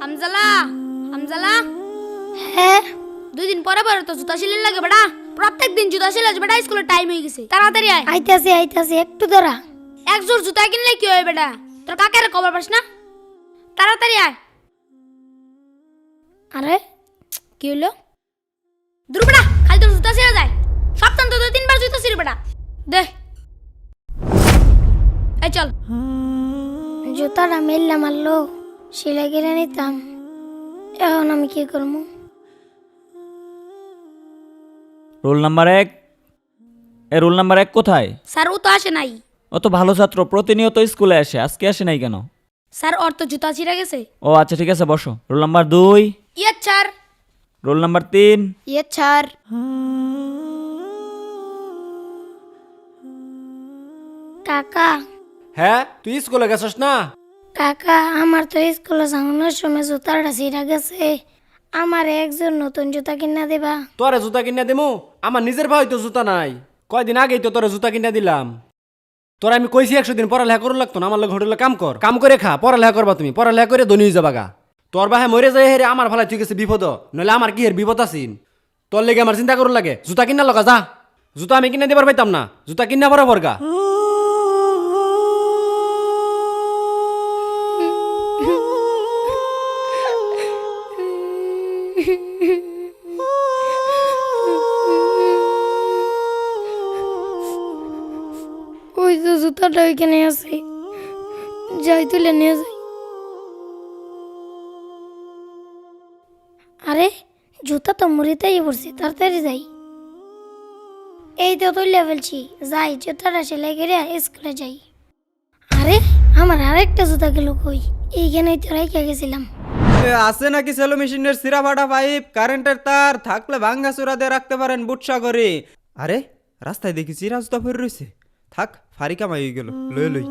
হামজালা হামজালা হ্যাঁ 2 দিন পরে পরে তো জুতা সিলাই লাগে বেটা। প্রত্যেক দিন জুতা সিলাই বেটা, স্কুলের টাইম হয়ে গেছে, তাড়াতাড়ি আয়। আইতাছি একটু দাঁড়া। এক জোড় জুতা কিনলে কি হয় বেটা? তোর কাকের খবর পাস না? তাড়াতাড়ি আয়। আরে কি হলো? দূর বেটা, খালি তোর জুতা ছিঁড়ে যায়। সপ্তাহে তো 2-3 বার জুতা ছিঁড়ে বেটা। দে এই চল। জুতাটা মেললাম মারলো, সেলাই কিনে নিতাম। এখন আমি কি করবো? Roll number 1। রোল নাম্বার 1 কোথায়? স্যার ও তো আসে নাই। ও তো ভালো ছাত্র, প্রতিনিয়ত স্কুলে আসে, আজকে আসে নাই কেন? স্যার ওর তো জুতা ছিঁড়ে গেছে। ও আচ্ছা ঠিক আছে, বসো। Roll number 2। ইয়ে স্যার। Roll number 3। ইয়ে স্যার। কাকা হ্যাঁ, তুই স্কুলে গেছস না? কাকা আমার তো স্কুলে যাওয়ানোর সময় জুতাটা ছিঁড়া গেছে। আমার একজন নতুন জুতা কিনা দেবা? তোরে জুতা কিনে দেবো? আমার নিজের ভাই তো জুতা নাই। কয়দিন আগেই তো তোরে জুতা কিনে দিলাম। তোরা আমি কইছি 100 দিন পড়ালেখা করুন লাগতো না। আমার লোক হোটেলে কাম করে খা, পড়ালেখা করবা তুমি, পড়ালেখা করে ধনী হয়ে যাবা গা। তোর বাহে মরে যায় হেরে আমার ভালাই তুই গেছে বিপদ, নইলে আমার কি হের বিপদ আছিন। তোর লেগে আমার চিন্তা করুন লাগে। জুতা কিনা লগা যা, জুতা আমি কিনে দিবার পাইতাম না, জুতা কিনা বরাবর গা। ওই তো জুতাটা ওইখানে আছে, যাই তুলে নিয়ে যাই। আরে জুতা তো মুড়িতেই পড়ছে, তাড়াতাড়ি যাই। এই তো তুলে ফেলছি, যাই জুতাটা সেলাই করে স্কুলে যাই। আরে আমার আরেকটা জুতা গেল কই? এইখানেই তো রেখে গেছিলাম। আছে নাকি সেলো মেশিনের সিরা ফাটা পাইপ, কারেন্টের তার থাকলে ভাঙ্গা চূড়া দিয়ে রাখতে পারেন বুটসা করে। আরে রাস্তায় দেখি চিরা জুতা পরে রয়েছে, থাক ফারি কামাই হয়ে গেল, লই লই।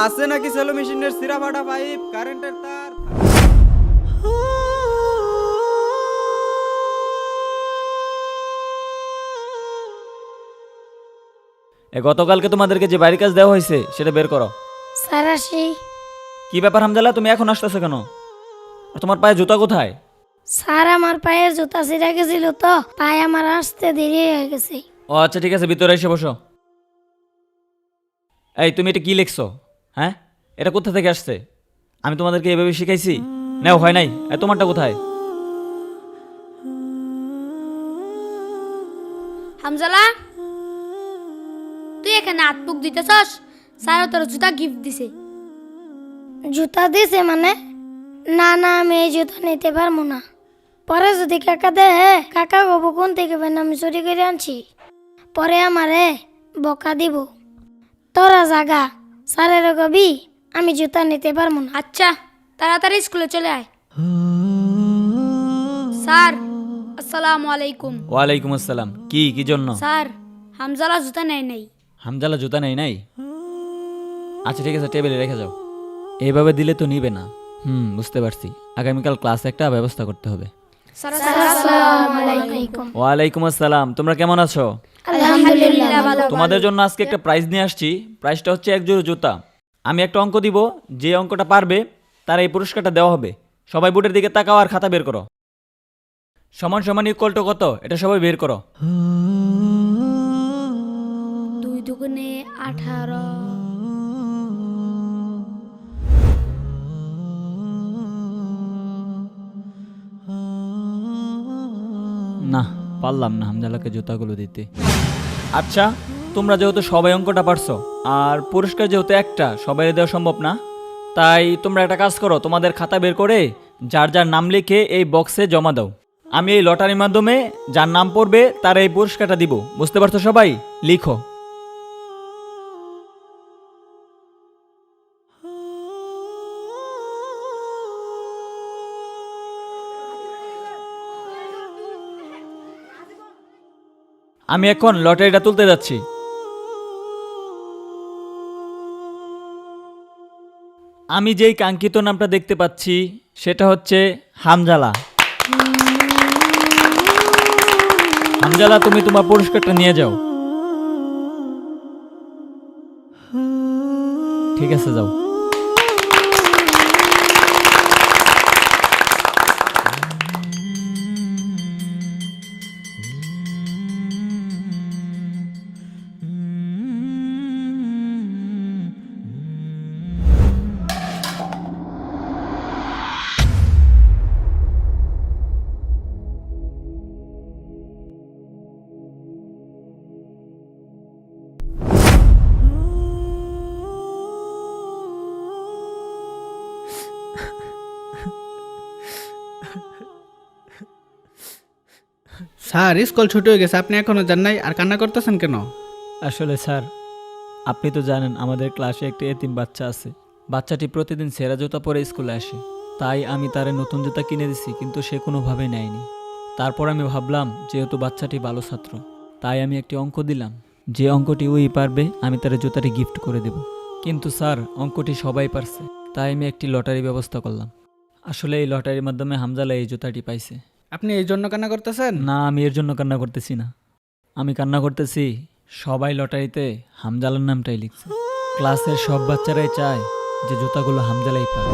আছে নাকি সেলো মেশিনের সিরা ফাটা পাইপ, কারেন্টের তার। গতকালকে তোমাদেরকে যে বাড়ির কাজ দেওয়া হয়েছে সেটা বের করো। স্যার আসি। কি ব্যাপার হামজালা, তুমি এখন আসতেছো কেন? আর তোমার পায়ে জুতা কোথায়? স্যার আমার পায়ের জুতা ছিঁড়া গেছিল তো, পায়ে আমার আসতে দেরি হয়ে গেছে। ও আচ্ছা ঠিক আছে, ভিতরে এসে বসো। এই তুমি এটা কি লিখছো? হ্যাঁ, এটা কোথা থেকে আসছে? আমি তোমাদেরকে এভাবে শিখাইছি? নাও হয় নাই। তোমারটা কোথায়? হামজালা তুই এখানে হাত মুখ দিতেছস? স্যার তোর জুতা গিফট দিছে। জুতা দিছে মানে? না না, আমি এই জুতা নিতে পারবো না। পরে যদি কাকা দেয়, কাকা গবো কোন থেকে বেন আমি চুরি করে আনছি, পরে আমারে বকা দিব। তোরা জাগা, স্যারের কবি আমি জুতা নিতে পারবো না। আচ্ছা তাড়াতাড়ি স্কুলে চলে আয়। স্যার আসসালামু আলাইকুম। ওয়ালাইকুম আসসালাম। কি জন্য? স্যার হামজালা জুতা নেয় নাই। হামজালা জুতা নেই নাই? আচ্ছা ঠিক আছে, টেবিলে রেখে যাও। এইভাবে দিলে তো নিবে না। বুঝতে পারছি। আগামীকাল ক্লাসে একটা ব্যবস্থা করতে হবে। স্যার আসসালামু আলাইকুম। ওয়ালাইকুম আসসালাম। তোমরা কেমন আছো? আলহামদুলিল্লাহ ভালো। তোমাদের জন্য আজকে একটা প্রাইজ নিয়ে আসছি। প্রাইজটা হচ্ছে 1 জোড়া জুতা। আমি একটা অঙ্ক দিব, যে অঙ্কটা পারবে তার এই পুরস্কারটা দেওয়া হবে। সবাই বোর্ডের দিকে তাকাও আর খাতা বের করো। সমান সমান ইকুয়াল টু কত, এটা সবাই বের করো। 2 দুগুণে 18। না, পারলাম না হামজালাকে জুতাগুলো দিতে। আচ্ছা, তোমরা যেহেতু সবাই অঙ্কটা পারছো আর পুরস্কার যেহেতু একটা, সবাই দেওয়া সম্ভব না, তাই তোমরা একটা কাজ করো, তোমাদের খাতা বের করে যার যার নাম লিখে এই বক্সে জমা দাও। আমি এই লটারির মাধ্যমে যার নাম পড়বে তার এই পুরস্কারটা দিব। বুঝতে পারছো সবাই? লিখো। আমি এখন লটারিটা তুলতে যাচ্ছি। আমি যেই কাঙ্ক্ষিত নামটা দেখতে পাচ্ছি সেটা হচ্ছে হামজালা। হামজালা, তুমি তোমার পুরস্কারটা নিয়ে যাও। ঠিক আছে যাও। স্যার স্কুল ছুটি হয়ে গেছে, আপনি এখনো যান নাই আর কান্না করতেছেন কেন? আসলে স্যার, আপনি তো জানেন আমাদের ক্লাসে একটি এতিম বাচ্চা আছে। বাচ্চাটি প্রতিদিন সেরা জুতা পরে স্কুলে আসে, তাই আমি তারে নতুন জুতা কিনে দিছি, কিন্তু সে কোনোভাবেই নেয়নি। তারপর আমি ভাবলাম যেহেতু বাচ্চাটি ভালো ছাত্র, তাই আমি একটি অঙ্ক দিলাম, যে অঙ্কটি ওই পারবে আমি তার জুতাটি গিফট করে দেব। কিন্তু স্যার, অঙ্কটি সবাই পারছে, তাই আমি একটি লটারি ব্যবস্থা করলাম। আসলে এই লটারির মাধ্যমে হামজালা এই জুতাটি পাইছে। আপনি এই জন্য কান্না করতেছেন? না, আমি এর জন্য কান্না করতেছি না। আমি কান্না করতেছি সবাই লটারিতে হামজালার নামটাই লিখছে। ক্লাসের সব বাচ্চারাই চায় যে জুতাগুলো হামজালাই পাবে।